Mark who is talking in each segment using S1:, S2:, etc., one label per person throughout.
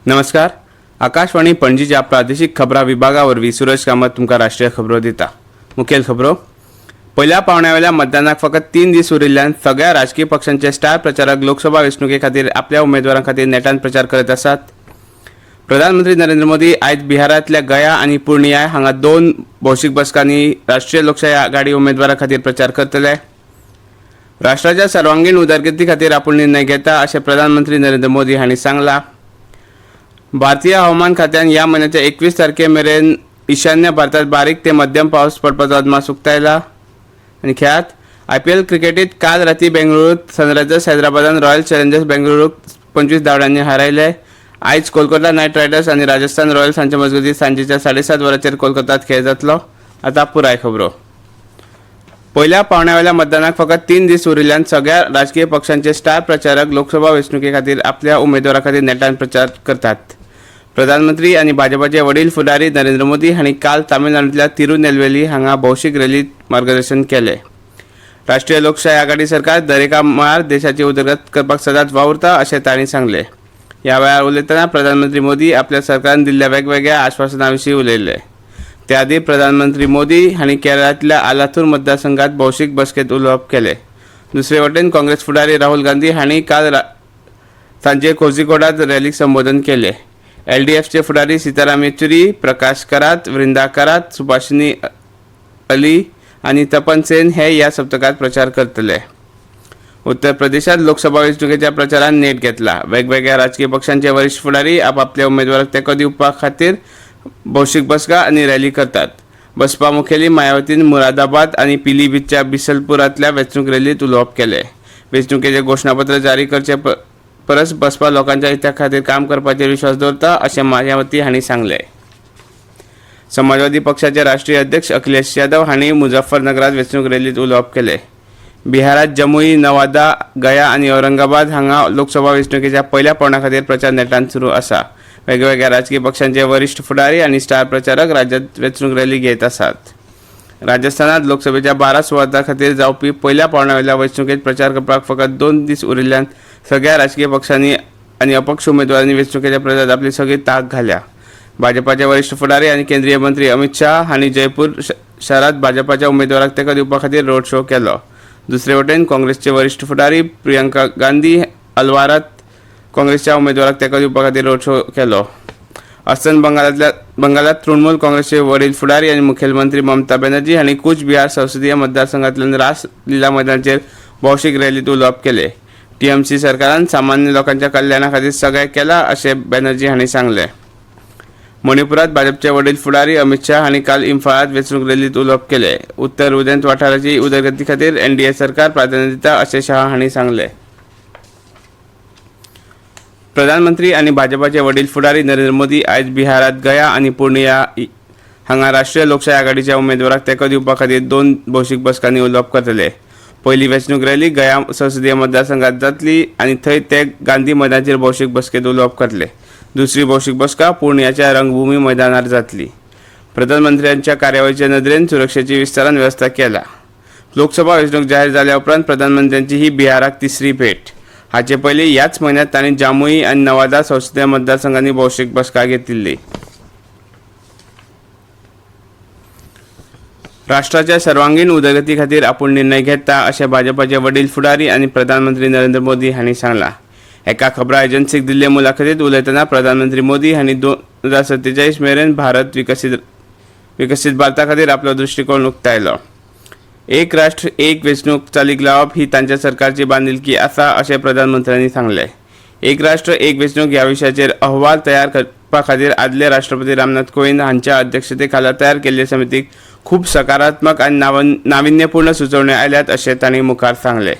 S1: नमस्कार. आकाशवाणी पणजीच्या प्रादेशिक खबरां विभागावरवीं सुरेश कामत तुमकां राष्ट्रीय खबरो दिता. मुखेल खबरो. पहिल्या पावण्यावेल्या मतदानाक फकत 3 दीस उरिल्ल्यान सगळ्या राजकीय पक्षांचे स्टार प्रचारक लोकसभा वेंचणुके खातीर आपल्या उमेदवारां खातीर नेटान प्रचार करत आसात. प्रधानमंत्री नरेंद्र मोदी आयज बिहारांतल्या गया आनी पूर्णिया हांगा 2 भौशीक बसकांनी राष्ट्रीय लोकशाही आघाडी उमेदवारां खातीर प्रचार करतले. राष्ट्राच्या सर्वांगीण उदरगती खातीर आपूण निर्णय घेता अशें प्रधानमंत्री नरेंद्र मोदी हांणी सांगलां. भारतीय हवामान खात्यान ह्या म्हयन्याच्या 21 तारखे मेरेन ईशान्य भारतात बारीक ते मध्यम पावस पडपाचो अदमास उक्तायला. आनी खेळांत IPL क्रिकेटीत काल राती बेंगळुरूत सनरायझर्स हैदराबादान रॉयल चॅलेंजर्स बेंगळुरूक 25 धांवड्यांनी हारयले. आयज कोलकाता नायट रायडर्स आनी राजस्थान रॉयल्स हांचे मजगतीं सांजेच्या 7:30 वरांचेर कोलकातात खेळ जातलो. आतां पुराय खबरो. पहिल्या पावण्यावेल्या मतदानाक फकत 3 दीस उरिल्ल्यान सगळ्या राजकीय पक्षांचे स्टार प्रचारक लोकसभा वेंचणुके खातीर आपल्या उमेदवारा खातीर नेटान प्रचार करतात. प्रधानमंत्री आनी भाजपाचे वडील फुडारी नरेंद्र मोदी हांणी काल तामिळनाडूंतल्या तिरुनेलवेली हांगा भौशीक रॅलीत मार्गदर्शन केलें. राष्ट्रीय लोकशाही आघाडी सरकार दरेका मळार देशाची उदरगत करपाक सदांच वावुरता अशें तांणी सांगलें. ह्या वेळार उलयतना प्रधानमंत्री मोदी आपल्या सरकारान दिल्ल्या वेगवेगळ्या आश्वासनां विशीं उलयले. ते आदी प्रधानमंत्री मोदी हांणी केरळांतल्या आलाथूर मतदारसंघात भौशीक बसकेंत उलोवप केलें. दुसरे वटेन काँग्रेस फुडारी राहुल गांधी हांणी काल सांजे कोझिकोडांत रॅलीक संबोधन केलें. LDFचे फुडारी सीताराम येचुरी, प्रकाश करात, वृंदा करात, सुभाषिनी अली आनी तपन सेन हे ह्या सप्तकात प्रचार करतले. उत्तर प्रदेशात लोकसभा वेंचणुकेच्या प्रचारान नेट घेतला. वेगवेगळ्या राजकीय पक्षांचे वरिश्ठ फुडारी आपापल्या उमेदवाराक तेंको दिवपा खातीर भौशीक बसका आनी रॅली करतात. बसपा मुखेली मायावतीन मुरादाबाद आनी पिलीभीतच्या बिसलपुरांतल्या वेंचणूक रॅलीत उलोवप केलें. वेंचणुकेचें घोशणापत्र जारी करचे परस बसपा लोकांच्या हिता खातीर काम करपाचेर विश्वास दवरता अशें मायावती हांणी सांगलें. समाजवादी पक्षाचे राष्ट्रीय अध्यक्ष अखिलेश यादव हांणी मुझफ्फरनगरांत वेंचणूक रॅलीत उलोवप केलें. बिहारात जमुई, नवादा, गया आनी औरंगाबाद हांगा लोकसभा वेंचणुकेच्या पहिल्या पावण्या खातीर प्रचार नेटान सुरू आसा. वेगवेगळ्या राजकीय पक्षांचे वरिश्ठ फुडारी आनी स्टार प्रचारक राज्यांत वेंचणूक रॅली घेत आसात. राजस्थानात लोकसभेच्या 12 सुवातां खातीर जावपी पहिल्या पावण्यावेल्या वेंचणुकेत प्रचार करपाक फकत 2 दीस उरिल्ल्यान सगळ्या राजकीय पक्षांनी आनी अपक्ष उमेदवारांनी वेंचणुकेच्या प्रचारांत आपली सगळी तांक घाल्या. भाजपाचे वरिश्ठ फुडारी आनी केंद्रीय मंत्री अमित शाह हांणी जयपूर शारांत भाजपाच्या उमेदवाराक तेंको दिवपा खातीर रोड शो केलो. दुसरे वटेन काँग्रेसचे वरिश्ठ फुडारी प्रियंका गांधी अलवारात काँग्रेसच्या उमेदवाराक तेंको दिवपा खातीर रोड शो केलो. अस्तंत बंगालात तृणमूल काँग्रेसचे वडील फुडारी आनी मुखेलमंत्री ममता बॅनर्जी हांणी कूच बिहार संसदीय मतदारसंघांतल्यान रास लीला मैदानाचेर भौशीक रॅलीत उलोवप केलें. TMC सरकारान सामान्य लोकांच्या कल्याणा खातीर सगळें केलां अशें बॅनर्जी हांणी सांगलें. मणिपुरांत भाजपचे वडील फुडारी अमित शाह हांणी काल इम्फाळांत वेंचणूक रॅलीत उलोवप केलें. उत्तर उदेंत वाठाराची उदरगती खातीर NDA सरकार प्राधान्य दिता अशें शाह हांणी सांगलें. प्रधानमंत्री आनी भाजपाचे वडील फुडारी नरेंद्र मोदी आयज बिहारांत गया आनी पूर्णिया हांगा राष्ट्रीय लोकशाही आघाडीच्या उमेदवाराक तेंको दिवपा खातीर 2 भौशीक बसकांनी उलोवप करतले. पयली वेंचणूक रॅली गया संसदीय मतदारसंघात जातली आनी थंय ते गांधी मैदानाचेर भौशीक बसकेत उलोवप करतले. दुसरी भौशीक बसका पूर्णियाच्या रंगभूमी मैदानार जातली. प्रधानमंत्र्यांच्या कार्यावळीचे नदरेन सुरक्षेची विस्तारान वेवस्था केला. लोकसभा वेंचणूक जाहीर जाल्या उपरांत प्रधानमंत्र्यांची ही बिहाराक तिसरी भेट. हाचे पयलीं ह्याच म्हयन्यांत तांणी जामुई आनी नवादा संसदीय मतदारसंघांनी भौशीक बसका घेतिल्ली. राष्ट्राच्या सर्वांगीण उदरगती खातीर आपूण निर्णय घेता अशें भाजपाचे वडील फुडारी आनी प्रधानमंत्री नरेंद्र मोदी हांणी सांगलां. एका खबरां एजन्सीक दिल्ले मुलाखतींत उलयतना प्रधानमंत्री मोदी हांणी 2047 मेरेन भारत विकसीत भारता खातीर आपलो दृश्टिकोन उक्तायलो. एक राष्ट्र एक वेंचणूक चालीक लावप ही तांच्या सरकारची बांदिलकी आसा अशें प्रधानमंत्र्यांनी सांगलें. एक राष्ट्र एक वेंचणूक ह्या विशयाचेर अहवाल तयार करपा खातीर आदले राष्ट्रपती रामनाथ कोविंद हांच्या अध्यक्षते खाला तयार केल्ले समितीक खूब सकारात्मक आनी नाविन्यपूर्ण सुचोवण्यो आयल्यात अशें तांणी मुखार सांगलें.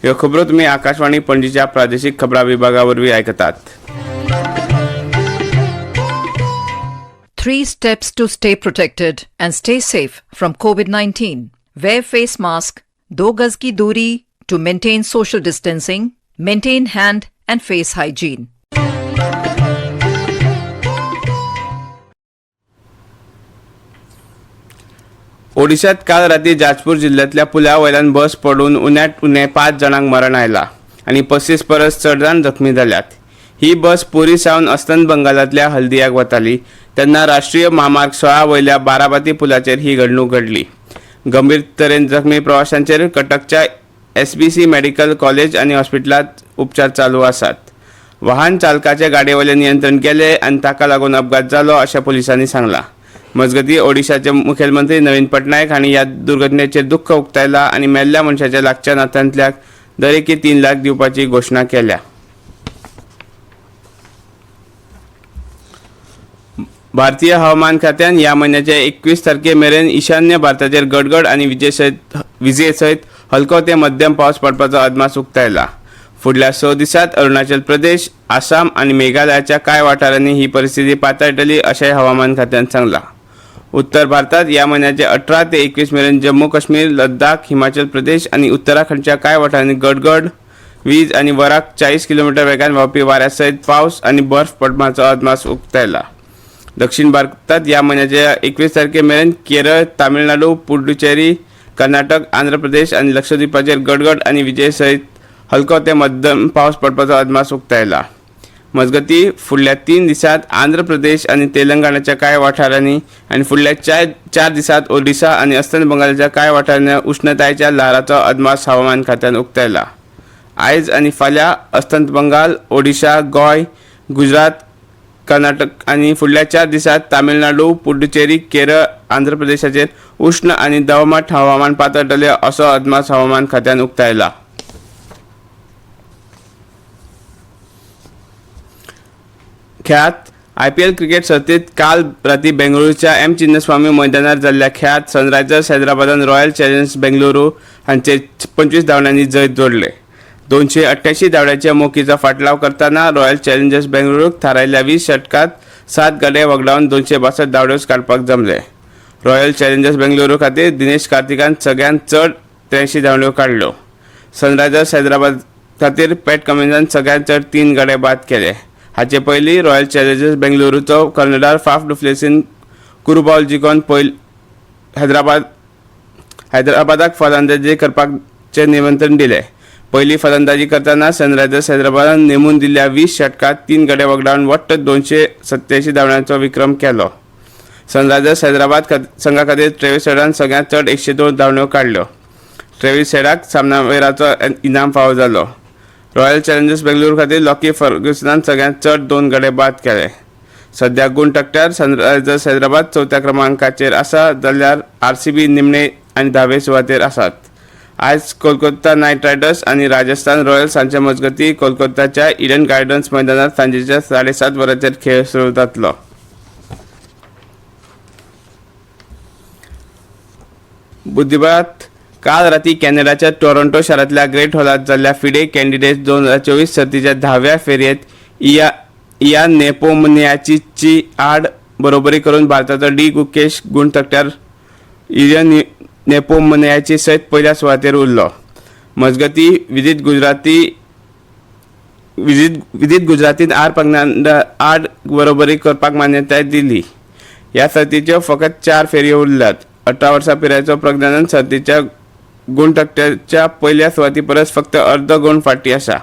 S1: ह्यो खबरो तुमी आकाशवाणी पणजीच्या प्रादेशीक खबरां विभागा वरवीं आयकतात.
S2: 3 steps to stay protected and stay safe from COVID-19. Wear face mask, 2 गज की दूरी to maintain social distancing, maintain hand and face hygiene.
S1: ओडिशात काल राती जाजपूर जिल्ल्यांतल्या पुला वयल्यान बस पडून उण्यात उणे 5 जाणांक मरण आयलां आनी 35 परस चड जाण जखमी जाल्यात. ही बस पुरी सावन अस्तंत बंगालांतल्या हल्दियाक वताली तेन्ना राष्ट्रीय महामार्ग 16 वयल्या बाराबाती पुलाचेर ही घडणूक घडली. गंभीर तरेन जखमी प्रवाशांचेर कटकच्या SBC मेडिकल कॉलेज आनी हॉस्पिटलांत उपचार चालू आसात. वाहन चालकाचे गाडयेवयलें नियंत्रण गेले आनी ताका लागून अपघात जालो अशें पुलिसांनी सांगलां. मजगतीं ओडिशाचे मुखेलमंत्री नवीन पटनायक हांणी ह्या दुर्घटनेचेर दुख्ख उक्तायलां आनी मेल्ल्या मनशाच्या लागच्या नात्यांतल्याक दरेकी 3 लाख दिवपाची घोशणा केल्या. भारतीय हवामान खात्यान ह्या म्हयन्याच्या 21 तारखे मेरेन ईशान्य भारताचेर गडगड आनी विजे सयत हलको ते मध्यम पावस पडपाचो अदमास उक्तायला. फुडल्या 6 दिसांत अरुणाचल प्रदेश, आसाम आनी मेघालयाच्या कांय वाठारांनी ही परिस्थिती पातळटली अशेंय हवामान खात्यान सांगलां. उत्तर भारतात ह्या म्हयन्याचे 18 ते 21 मेरेन जम्मू काश्मीर, लद्दाख, हिमाचल प्रदेश आनी उत्तराखंडच्या कांय वाठारांनी गडगड, वीज आनी वराक 40 किलोमीटर वेगान व्हांवपी वाऱ्या सयत पावस आनी बर्फ पडपाचो अदमास उक्तायला. दक्षिण भारतात ह्या म्हयन्याच्या 21 तारखे मेरेन केरळ, तामिळनाडू, पुडुचेरी, कर्नाटक, आंध्र प्रदेश आनी लक्षद्वीपाचेर गडगड आनी विजे सयत हलको ते मध्यम पावस पडपाचो अदमास उक्तायला. मजगतीं फुडल्या 3 दिसांत आंध्र प्रदेश आनी तेलंगणाच्या कांय वाठारांनी आनी फुडल्या 4 दिसांत ओडिशा आनी अस्तंत बंगालाच्या कांय वाठारांनी उश्णतायेच्या ल्हाराचो अदमास हवामान खात्यान उक्तायला. आयज आनी फाल्यां अस्तंत बंगाल, ओडिशा, गोंय, गुजरात, कर्नाटक आनी फुडल्या 4 दिसांत तामिळनाडू, पुडुचेरी, केरळ, आंध्र प्रदेशाचेर उश्ण आनी दमट हवामान पातळटले असो अदमास हवामान खात्यान उक्तायला. खेळांत IPL क्रिकेट सर्तीत काल राती बेंगळुरूच्या चिन्नस्वामी मैदानार जाल्ल्या खेळांत सनरायझर्स हैदराबादान रॉयल चॅलेंजर्स बेंगळुरू हांचेर 25 धांवड्यांनी जैत जोडले. 288 धांवड्याच्या मोखीचो फाटलाव करतना रॉयल चॅलेंजर्स बेंगळुरूक थारायल्ल्या 20 षटकांत 7 गडे वगडावन 262 धांवड्यो काडपाक जमले. रॉयल चॅलेंजर्स बेंगळुरू खातीर दिनेश कार्तिकान सगळ्यांत चड 83 धांवड्यो काडल्यो. सनरायझर्स हैदराबाद खातीर पॅट कमिन्सान सगळ्यांत चड 3 गडे बाद केले. हाचे पयलीं रॉयल चॅलेंजर्स बेंगळुरूचो कर्णधार फाफ डु प्लेसिन कुरूबॉल जिखून हैदराबादाक फलंदाजी करपाचे निमंत्रण दिलें. पयली फलंदाजी करतना सनरायझर्स हैदराबादान नेमून दिल्ल्या 20 षटकांत 3 गडे वगडावन वट्ट 287 धांवड्यांचो विक्रम केलो. सनरायझर्स हैदराबाद संघा खातीर ट्रेव्हिस हेडान सगळ्यांत चड 102 धांवड्यो काडल्यो. ट्रेव्हिस हेडाक सामनावीराचो इनाम फावो जालो. रॉयल चॅलेंजर्स बेंगळुरू खातीर लॉकी फर्ग्युसनान सगळ्यांत चड 2 गडे बाद केले. सध्या गुण तक्त्यार सनरायझर्स हैदराबाद 4थ्या क्रमांकाचेर आसा जाल्यार RCB निमणे आनी 10वे सुवातेर आसात. आयज कोलकाता नायट रायडर्स आनी राजस्थान रॉयल्स हांचे मजगतीं कोलकाताच्या इडन गार्डन्स मैदानार सांजेच्या 7:30 वरांचेर खेळ सुरू जातलो. बुधवारात काल राती कॅनडाच्या टोरंटो शारांतल्या ग्रेट हॉलांत जाल्ल्या फिडे कॅन्डिडेट्स 2024 सर्तीच्या 10व्या फेरयेत इयान नेपोमनियाची आड बरोबरी करून भारताचो डी गुकेश गुण तक्त्यार इयान नेपोमनियाची सयत पयल्या सुवातेर उरलो. मजगतीं विदित गुजरातीन आर पंगडांत आड बरोबरी करपाक मान्यताय दिली. ह्या सर्तीच्यो फकत 4 फेरयो उरल्यात. 18 वर्सां पिरायेचो प्रज्ञानन सर्तीच्या गुण तक्त्याच्या पयल्या सुवाती परस फक्त अर्द गुण फाटीं आसा.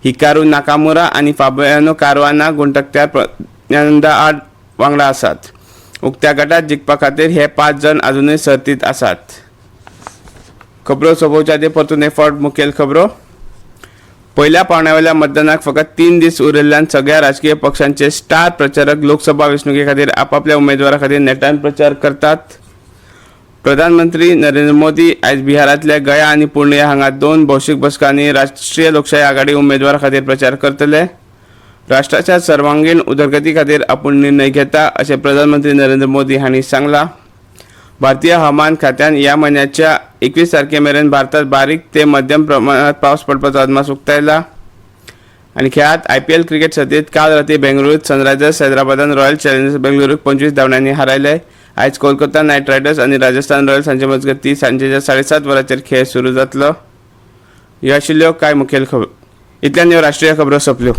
S1: हिकारू नाकामुरा आनी फाबियानो कारवाना गुण तक्त्यार प्रज्ञानंदा आड वांगडा आसात. उक्त्या गटात जिखपा खातीर हे 5 जण अजूनय सर्तीत आसात. खबरो सोंपोवच्या आदी परतून फावट मुखेल खबरो. पयल्या पावंड्यावेल्या मतदानाक फकत 3 दीस उरिल्ल्यान सगळ्या राजकीय पक्षांचे स्टार प्रचारक लोकसभा वेंचणुके खातीर आपापल्या उमेदवारा खातीर नेटान प्रचार करतात. प्रधानमंत्री नरेंद्र मोदी आयज बिहारांतल्या गया आनी पूर्णिया हांगा 2 भौशीक बसकांनी राष्ट्रीय लोकशाही आघाडी उमेदवारा खातीर प्रचार करतले. राष्ट्राच्या सर्वांगीण उदरगती खातीर आपूण निर्णय घेता अशें प्रधानमंत्री नरेंद्र मोदी हांणी सांगलां. भारतीय हवामान खात्यान ह्या म्हयन्याच्या 21 तारखे मेरेन भारतात बारीक ते मध्यम प्रमाणात पावस पडपाचो अदमास उक्तायला. आनी खेळांत IPL क्रिकेट सर्तीत काल राती बेंगळुरूत सनरायझर्स हैदराबादान रॉयल चॅलेंजर्स बेंगळुरूक 25 धांवड्यांनी हारयले. आयज कोलकाता नायट रायडर्स आनी राजस्थान रॉयल्स हांचे मजगतीं सांजेच्या 7:30 वरांचेर खेळ सुरू जातलो. ह्यो आशिल्ल्यो कांय मुखेल खबरो. इतल्यान ह्यो राष्ट्रीय खबरो सोंपल्यो.